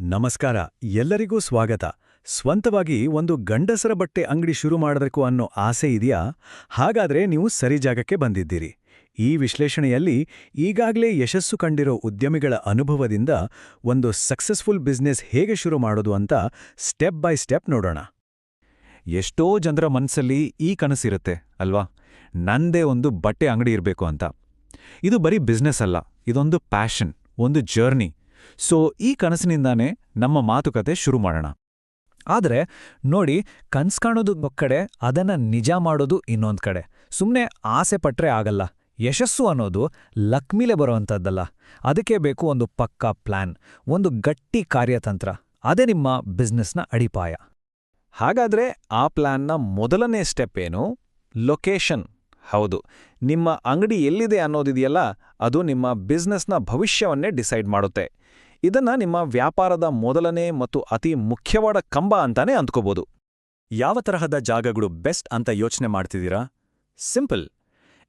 ನಮಸ್ಕಾರ. ಎಲ್ಲರಿಗೂ ಸ್ವಾಗತ. ಸ್ವಂತವಾಗಿ ಒಂದು ಗಂಡಸರ ಬಟ್ಟೆ ಅಂಗಡಿ ಶುರು ಮಾಡಬೇಕು ಅನ್ನೋ ಆಸೆ ಇದೆಯಾ? ಹಾಗಾದ್ರೆ ನೀವು ಸರಿ ಜಾಗಕ್ಕೆ ಬಂದಿದ್ದೀರಿ. ಈ ವಿಶ್ಲೇಷಣೆಯಲ್ಲಿ ಈಗಾಗಲೇ ಯಶಸ್ಸು ಕಂಡಿರೋ ಉದ್ಯಮಿಗಳ ಅನುಭವದಿಂದ ಒಂದು ಸಕ್ಸಸ್ಫುಲ್ ಬಿಸ್ನೆಸ್ ಹೇಗೆ ಶುರು ಮಾಡೋದು ಅಂತ ಸ್ಟೆಪ್ ಬೈ ಸ್ಟೆಪ್ ನೋಡೋಣ. ಎಷ್ಟೋ ಜನರ ಮನಸ್ಸಲ್ಲಿ ಈ ಕನಸಿರುತ್ತೆ ಅಲ್ವಾ, ನಂದೇ ಒಂದು ಬಟ್ಟೆ ಅಂಗಡಿ ಇರಬೇಕು ಅಂತ. ಇದು ಬರೀ ಬಿಸ್ನೆಸ್ ಅಲ್ಲ, ಇದೊಂದು ಪ್ಯಾಷನ್, ಒಂದು ಜರ್ನಿ. ಸೊ ಈ ಕನಸಿನಿಂದಾನೇ ನಮ್ಮ ಮಾತುಕತೆ ಶುರು ಮಾಡೋಣ. ಆದರೆ ನೋಡಿ, ಕನ್ಸ್ ಕಾಣೋದು ಒಂದು ಕಡೆ, ಅದನ್ನ ನಿಜ ಮಾಡೋದು ಇನ್ನೊಂದು ಕಡೆ. ಸುಮ್ಮನೆ ಆಸೆ ಪಟ್ರೆ ಆಗಲ್ಲ. ಯಶಸ್ಸು ಅನ್ನೋದು ಲಕ್ಮಿಲೆ ಬರೋವಂಥದ್ದಲ್ಲ. ಅದಕ್ಕೆ ಬೇಕು ಒಂದು ಪಕ್ಕಾ ಪ್ಲಾನ್, ಒಂದು ಗಟ್ಟಿ ಕಾರ್ಯತಂತ್ರ. ಅದೇ ನಿಮ್ಮ ಬಿಸ್ನೆಸ್ನ ಅಡಿಪಾಯ. ಹಾಗಾದ್ರೆ ಆ ಪ್ಲಾನ್ನ ಮೊದಲನೇ ಸ್ಟೆಪ್ ಏನು? ಲೊಕೇಶನ್. ಹೌದು, ನಿಮ್ಮ ಅಂಗಡಿ ಎಲ್ಲಿದೆ ಅನ್ನೋದಿದೆಯಲ್ಲ, ಅದು ನಿಮ್ಮ ಬಿಸ್ನೆಸ್ನ ಭವಿಷ್ಯವನ್ನೇ ಡಿಸೈಡ್ ಮಾಡುತ್ತೆ. ಇದನ್ನ ನಿಮ್ಮ ವ್ಯಾಪಾರದ ಮೊದಲನೇ ಮತ್ತು ಅತಿ ಮುಖ್ಯವಾದ ಕಂಬ ಅಂತಾನೆ ಅಂದ್ಕೋಬೋದು. ಯಾವ ತರಹದ ಜಾಗಗಳು ಬೆಸ್ಟ್ ಅಂತ ಯೋಚನೆ ಮಾಡ್ತಿದ್ದೀರಾ? ಸಿಂಪಲ್.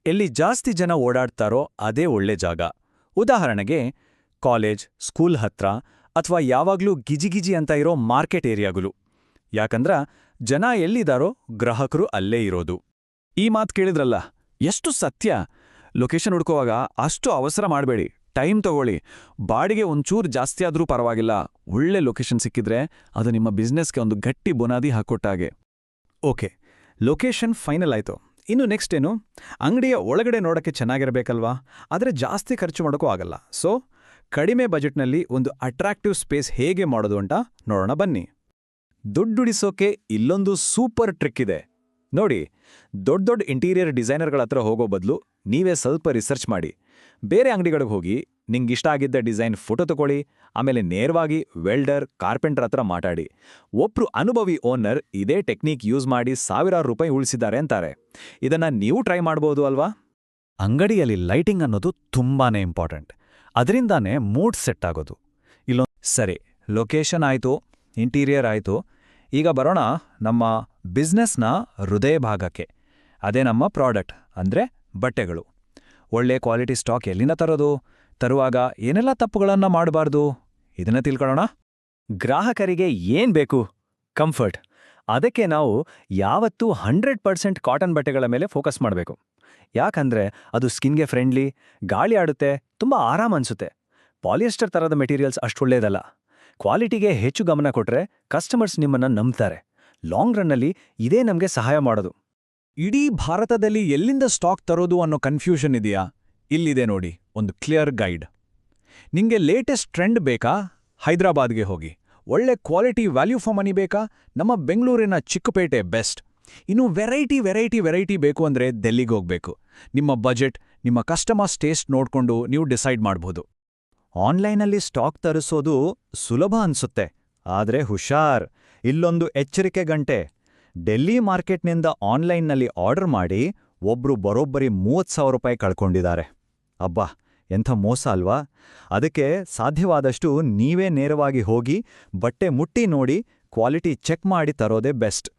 ಎಲ್ಲಿ ಜಾಸ್ತಿ ಜನ ಓಡಾಡ್ತಾರೋ ಅದೇ ಒಳ್ಳೆ ಜಾಗ. ಉದಾಹರಣೆಗೆ ಕಾಲೇಜ್, ಸ್ಕೂಲ್ ಹತ್ರ, ಅಥವಾ ಯಾವಾಗ್ಲೂ ಗಿಜಿಗಿಜಿ ಅಂತ ಇರೋ ಮಾರ್ಕೆಟ್ ಏರಿಯಾಗಳು. ಯಾಕಂದ್ರ ಜನ ಎಲ್ಲಿದಾರೋ ಗ್ರಾಹಕರು ಅಲ್ಲೇ ಇರೋದು. ಈ ಮಾತು ಕೇಳಿದ್ರಲ್ಲ, ಎಷ್ಟು ಸತ್ಯ. ಲೊಕೇಶನ್ ಹುಡ್ಕೋವಾಗ ಅಷ್ಟು ಅವಸರ ಮಾಡಬೇಡಿ, ಟೈಮ್ ತಗೊಳ್ಳಿ. ಬಾಡಿಗೆ ಒಂಚೂರು ಜಾಸ್ತಿ ಆದ್ರೂ ಪರವಾಗಿಲ್ಲ, ಒಳ್ಳೆ ಲೊಕೇಶನ್ ಸಿಕ್ಕಿದ್ರೆ ಅದು ನಿಮ್ಮ ಬಿಸ್ನೆಸ್ಗೆ ಒಂದು ಗಟ್ಟಿ ಬುನಾದಿ ಹಾಕೊಟ್ಟಾಗೆ. ಓಕೆ, ಲೊಕೇಶನ್ ಫೈನಲ್ ಆಯ್ತು. ಇನ್ನು ನೆಕ್ಸ್ಟ್ ಏನು? ಅಂಗಡಿಯ ಒಳಗಡೆ ನೋಡಕ್ಕೆ ಚೆನ್ನಾಗಿರಬೇಕಲ್ವಾ? ಆದರೆ ಜಾಸ್ತಿ ಖರ್ಚು ಮಾಡೋಕ್ಕೂ ಆಗಲ್ಲ. ಸೊ ಕಡಿಮೆ ಬಜೆಟ್ನಲ್ಲಿ ಒಂದು ಅಟ್ರಾಕ್ಟಿವ್ ಸ್ಪೇಸ್ ಹೇಗೆ ಮಾಡೋದು ಅಂತ ನೋಡೋಣ ಬನ್ನಿ. ದುಡ್ಡುಳಿಸೋಕೆ ಇಲ್ಲೊಂದು ಸೂಪರ್ ಟ್ರಿಕ್ ಇದೆ ನೋಡಿ. ದೊಡ್ಡ ಇಂಟೀರಿಯರ್ ಡಿಸೈನರ್ಗಳ ಹತ್ರ ಹೋಗೋ ಬದಲು ನೀವೇ ಸ್ವಲ್ಪ ರಿಸರ್ಚ್ ಮಾಡಿ. ಬೇರೆ ಅಂಗಡಿಗಳಿಗೆ ಹೋಗಿ ನಿಂಗಿಷ್ಟ ಆಗಿದ್ದ ಡಿಸೈನ್ ಫೋಟೋ ತಗೊಳ್ಳಿ. ಆಮೇಲೆ ನೇರವಾಗಿ ವೆಲ್ಡರ್, ಕಾರ್ಪೆಂಟರ್ ಹತ್ರ ಮಾತಾಡಿ. ಒಬ್ರು ಅನುಭವಿ ಓನರ್ ಇದೇ ಟೆಕ್ನಿಕ್ ಯೂಸ್ ಮಾಡಿ ಸಾವಿರಾರು ರೂಪಾಯಿ ಉಳಿಸಿದ್ದಾರೆ ಅಂತಾರೆ. ಇದನ್ನ ನೀವು ಟ್ರೈ ಮಾಡ್ಬೋದು ಅಲ್ವಾ? ಅಂಗಡಿಯಲ್ಲಿ ಲೈಟಿಂಗ್ ಅನ್ನೋದು ತುಂಬಾನೇ ಇಂಪಾರ್ಟೆಂಟ್. ಅದರಿಂದಾನೇ ಮೂಡ್ ಸೆಟ್ ಆಗೋದು. ಸರಿ, ಲೊಕೇಶನ್ ಆಯ್ತು, ಇಂಟೀರಿಯರ್ ಆಯ್ತು. ಈಗ ಬರೋಣ ನಮ್ಮ ಬಿಸ್ನೆಸ್ನ ಹೃದಯ ಭಾಗಕ್ಕೆ. ಅದೇ ನಮ್ಮ ಪ್ರಾಡಕ್ಟ್, ಅಂದ್ರೆ ಬಟ್ಟೆಗಳು. ಒಳ್ಳೆ ಕ್ವಾಲಿಟಿ ಸ್ಟಾಕ್ ಎಲ್ಲಿಂದ ತರುವಾಗ ಏನೆಲ್ಲ ತಪ್ಪುಗಳನ್ನ ಮಾಡಬಾರ್ದು, ಇದನ್ನ ತಿಳ್ಕೊಳ್ಳೋಣ. ಗ್ರಾಹಕರಿಗೆ ಏನ್ ಬೇಕು? ಕಂಫರ್ಟ್. ಅದಕ್ಕೆ ನಾವು ಯಾವತ್ತೂ 100% ಕಾಟನ್ ಬಟ್ಟೆಗಳ ಮೇಲೆ ಫೋಕಸ್ ಮಾಡಬೇಕು. ಯಾಕಂದ್ರೆ ಅದು ಸ್ಕಿನ್ಗೆ ಫ್ರೆಂಡ್ಲಿ, ಗಾಳಿ ಆಡುತ್ತೆ, ತುಂಬಾ ಆರಾಮ್ ಅನ್ಸುತ್ತೆ. ಪಾಲಿಯೆಸ್ಟರ್ ತರದ ಮೆಟೀರಿಯಲ್ಸ್ ಅಷ್ಟೊಳ್ಳೇದಲ್ಲ. ಕ್ವಾಲಿಟಿಗೆ ಹೆಚ್ಚು ಗಮನ ಕೊಟ್ರೆ ಕಸ್ಟಮರ್ಸ್ ನಿಮ್ಮನ್ನ ನಂಬ್ತಾರೆ. ಲಾಂಗ್ ರನ್ನಲ್ಲಿ ಇದೇ ನಮಗೆ ಸಹಾಯ ಮಾಡೋದು. ಇಡೀ ಭಾರತದಲ್ಲಿ ಎಲ್ಲಿಂದ ಸ್ಟಾಕ್ ತರೋದು ಅನ್ನೋ ಕನ್ಫ್ಯೂಷನ್ ಇದೆಯಾ? ಇಲ್ಲಿದೆ ನೋಡಿ ಒಂದು ಕ್ಲಿಯರ್ ಗೈಡ್. ನಿಂಗೆ ಲೇಟೆಸ್ಟ್ ಟ್ರೆಂಡ್ ಬೇಕಾ? ಹೈದರಾಬಾದ್ಗೆ ಹೋಗಿ. ಒಳ್ಳೆ ಕ್ವಾಲಿಟಿ ವ್ಯಾಲ್ಯೂ ಫಾರ್ ಮನಿ ಬೇಕಾ? ನಮ್ಮ ಬೆಂಗಳೂರಿನ ಚಿಕ್ಕಪೇಟೆ ಬೆಸ್ಟ್. ಇನ್ನು ವೆರೈಟಿ ಬೇಕು ಅಂದ್ರೆ ಡೆಲ್ಲಿಗೆ ಹೋಗ್ಬೇಕು. ನಿಮ್ಮ ಬಜೆಟ್, ನಿಮ್ಮ ಕಸ್ಟಮರ್ಸ್ ಟೇಸ್ಟ್ ನೋಡ್ಕೊಂಡು ನೀವು ಡಿಸೈಡ್ ಮಾಡ್ಬೋದು. ಆನ್ಲೈನಲ್ಲಿ ಸ್ಟಾಕ್ ತರಿಸೋದು ಸುಲಭ ಅನ್ಸುತ್ತೆ, ಆದ್ರೆ ಹುಷಾರ್, ಇಲ್ಲೊಂದು ಎಚ್ಚರಿಕೆ ಗಂಟೆ. ಡೆಲ್ಲಿ ಮಾರ್ಕೆಟ್ನಿಂದ ಆನ್ಲೈನ್ನಲ್ಲಿ ಆರ್ಡರ್ ಮಾಡಿ ಒಬ್ರು ಬರೋಬ್ಬರಿ 30,000 ರೂಪಾಯಿ ಕಳ್ಕೊಂಡಿದ್ದಾರೆ. ಅಬ್ಬಾ, ಎಂಥ ಮೋಸ ಅಲ್ವಾ? ಅದಕ್ಕೆ ಸಾಧ್ಯವಾದಷ್ಟು ನೀವೇ ನೇರವಾಗಿ ಹೋಗಿ ಬಟ್ಟೆ ಮುಟ್ಟಿ ನೋಡಿ, ಕ್ವಾಲಿಟಿ ಚೆಕ್ ಮಾಡಿ ತರೋದೇ ಬೆಸ್ಟ್.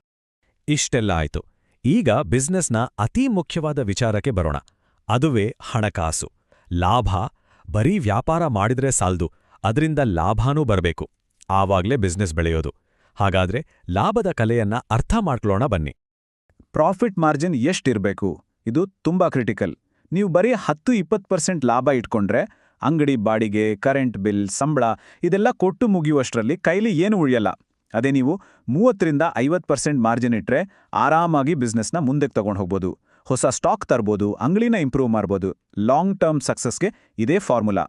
ಇಷ್ಟೆಲ್ಲ ಆಯ್ತು. ಈಗ ಬಿಸ್ನೆಸ್ನ ಅತೀ ಮುಖ್ಯವಾದ ವಿಚಾರಕ್ಕೆ ಬರೋಣ. ಅದುವೇ ಹಣಕಾಸು, ಲಾಭ. ಬರೀ ವ್ಯಾಪಾರ ಮಾಡಿದ್ರೆ ಸಾಲ್ದು, ಅದರಿಂದ ಲಾಭನೂ ಬರಬೇಕು. ಆವಾಗ್ಲೇ ಬಿಸ್ನೆಸ್ ಬೆಳೆಯೋದು. ಹಾಗಾದ್ರೆ ಲಾಭದ ಕಲೆಯನ್ನ ಅರ್ಥ ಮಾಡ್ಕೊಳ್ಳೋಣ ಬನ್ನಿ. ಪ್ರಾಫಿಟ್ ಮಾರ್ಜಿನ್ ಎಷ್ಟಿರಬೇಕು? ಇದು ತುಂಬಾ ಕ್ರಿಟಿಕಲ್. ನೀವು ಬರೀ 10-20% ಲಾಭ ಇಟ್ಕೊಂಡ್ರೆ ಅಂಗಡಿ ಬಾಡಿಗೆ, ಕರೆಂಟ್ ಬಿಲ್, ಸಂಬಳ ಇದೆಲ್ಲ ಕೊಟ್ಟು ಮುಗಿಯುವಷ್ಟರಲ್ಲಿ ಕೈಲಿ ಏನು ಉಳಿಯಲ್ಲ. ಅದೇ ನೀವು 30-50% ಮಾರ್ಜಿನ್ ಇಟ್ರೆ ಆರಾಮಾಗಿ ಬಿಸ್ನೆಸ್ನ ಮುಂದಕ್ಕೆ ತಗೊಂಡು ಹೋಗ್ಬೋದು. ಹೊಸ ಸ್ಟಾಕ್ ತರ್ಬೋದು, ಅಂಗಡಿನ ಇಂಪ್ರೂವ್ ಮಾಡ್ಬೋದು. ಲಾಂಗ್ ಟರ್ಮ್ ಸಕ್ಸಸ್ಗೆ ಇದೇ ಫಾರ್ಮುಲಾ.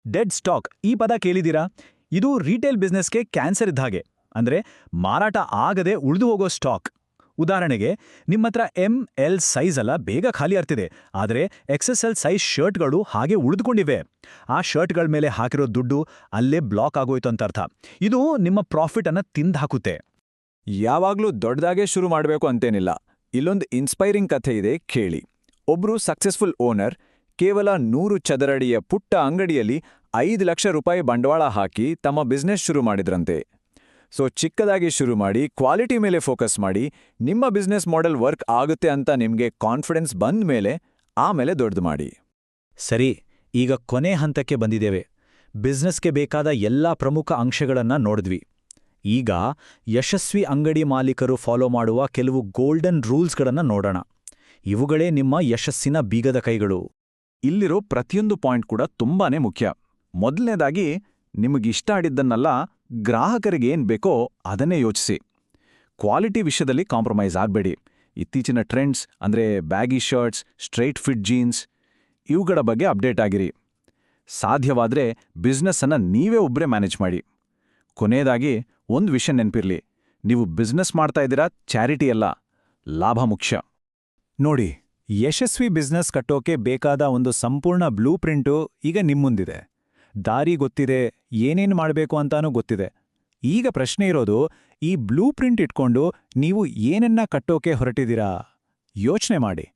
ಡೆಡ್ ಸ್ಟಾಕ್, ಈ ಪದ ಕೇಳಿದೀರಾ? ಇದು ರಿಟೇಲ್ ಬಿಸ್ನೆಸ್ಗೆ ಕ್ಯಾನ್ಸರ್ ಇದ್ದ ಹಾಗೆ. ಅಂದ್ರೆ ಮಾರಾಟ ಆಗದೆ ಉಳಿದು ಹೋಗೋ ಸ್ಟಾಕ್. ಉದಾಹರಣೆಗೆ, ನಿಮ್ಮತ್ರ ML ಸೈಜ್ ಅಲ್ಲ ಬೇಗ ಖಾಲಿ ಆಗ್ತಿದೆ, ಆದರೆ XSL ಸೈಜ್ ಶರ್ಟ್ಗಳು ಹಾಗೆ ಉಳಿದುಕೊಂಡಿವೆ. ಆ ಶರ್ಟ್ಗಳ ಮೇಲೆ ಹಾಕಿರೋ ದುಡ್ಡು ಅಲ್ಲೇ ಬ್ಲಾಕ್ ಆಗೋಯ್ತು ಅಂತ ಅರ್ಥ. ಇದು ನಿಮ್ಮ ಪ್ರಾಫಿಟ್ ಅನ್ನ ತಿಂದು ಹಾಕುತ್ತೆ. ಯಾವಾಗ್ಲೂ ದೊಡ್ಡದಾಗೆ ಶುರು ಮಾಡಬೇಕು ಅಂತೇನಿಲ್ಲ. ಇಲ್ಲೊಂದು ಇನ್ಸ್ಪೈರಿಂಗ್ ಕಥೆ ಇದೆ, ಕೇಳಿ. ಒಬ್ರು ಸಕ್ಸಸ್ಫುಲ್ ಓನರ್ ಕೇವಲ 100 ಚದರಡಿಯ ಪುಟ್ಟ ಅಂಗಡಿಯಲ್ಲಿ 5 ಲಕ್ಷ ರೂಪಾಯಿ ಬಂಡವಾಳ ಹಾಕಿ ತಮ್ಮ ಬಿಸ್ನೆಸ್ ಶುರು ಮಾಡಿದ್ರಂತೆ. ಸೊ ಚಿಕ್ಕದಾಗಿ ಶುರು ಮಾಡಿ, ಕ್ವಾಲಿಟಿ ಮೇಲೆ ಫೋಕಸ್ ಮಾಡಿ, ನಿಮ್ಮ ಬಿಸ್ನೆಸ್ ಮಾಡೆಲ್ ವರ್ಕ್ ಆಗುತ್ತೆ ಅಂತ ನಿಮಗೆ ಕಾನ್ಫಿಡೆನ್ಸ್ ಬಂದ ಮೇಲೆ ಆಮೇಲೆ ದೊಡ್ಡದು ಮಾಡಿ. ಸರಿ, ಈಗ ಕೊನೆ ಹಂತಕ್ಕೆ ಬಂದಿದ್ದೇವೆ. ಬಿಸ್ನೆಸ್ಗೆ ಬೇಕಾದ ಎಲ್ಲಾ ಪ್ರಮುಖ ಅಂಶಗಳನ್ನ ನೋಡಿದ್ವಿ. ಈಗ ಯಶಸ್ವಿ ಅಂಗಡಿ ಮಾಲೀಕರು ಫಾಲೋ ಮಾಡುವ ಕೆಲವು ಗೋಲ್ಡನ್ ರೂಲ್ಸ್ಗಳನ್ನ ನೋಡೋಣ. ಇವುಗಳೇ ನಿಮ್ಮ ಯಶಸ್ಸಿನ ಬೀಗದ ಕೈಗಳು. ಇಲ್ಲಿರೋ ಪ್ರತಿಯೊಂದು ಪಾಯಿಂಟ್ ಕೂಡ ತುಂಬಾನೇ ಮುಖ್ಯ. ಮೊದಲನೇದಾಗಿ, ನಿಮಗಿಷ್ಟ ಆಡಿದ್ದನ್ನೆಲ್ಲ ಗ್ರಾಹಕರಿಗೆ ಏನ್ ಬೇಕೋ ಅದನ್ನೇ ಯೋಚಿಸಿ. ಕ್ವಾಲಿಟಿ ವಿಷಯದಲ್ಲಿ ಕಾಂಪ್ರಮೈಸ್ ಆಗಬೇಡಿ. ಇತ್ತೀಚಿನ ಟ್ರೆಂಡ್ಸ್ ಅಂದ್ರೆ baggy shirts, straight fit jeans, ಇವುಗಳ ಬಗ್ಗೆ ಅಪ್ಡೇಟ್ ಆಗಿರಿ. ಸಾಧ್ಯವಾದ್ರೆ ಬಿಸ್ನೆಸ್ ಅನ್ನ ನೀವೇ ಒಬ್ಬರೇ ಮ್ಯಾನೇಜ್ ಮಾಡಿ. ಕೊನೆಯದಾಗಿ ಒಂದು ವಿಷಯ ನೆನ್ಪಿರ್ಲಿ, ನೀವು ಬಿಸ್ನೆಸ್ ಮಾಡ್ತಾ ಇದ್ದೀರಾ, ಚಾರಿಟಿ ಅಲ್ಲ, ಲಾಭ ಮುಖ್ಯ. ನೋಡಿ, ಯಶಸ್ವಿ ಬಿಸ್ನೆಸ್ ಕಟ್ಟೋಕೆ ಬೇಕಾದ ಒಂದು ಸಂಪೂರ್ಣ ಬ್ಲೂ ಪ್ರಿಂಟು ಈಗ ನಿಮ್ಮುಂದಿದೆ. ದಾರಿ ಗೊತ್ತಿದೆ, ಏನೇನ್ ಮಾಡಬೇಕು ಅಂತಾನೂ ಗೊತ್ತಿದೆ. ಈಗ ಪ್ರಶ್ನೆ ಇರೋದು, ಈ ಬ್ಲೂ ಪ್ರಿಂಟ್ ಇಟ್ಕೊಂಡು ನೀವು ಏನನ್ನ ಕಟ್ಟೋಕೆ ಹೊರಟಿದ್ದೀರಾ? ಯೋಚನೆ ಮಾಡಿ.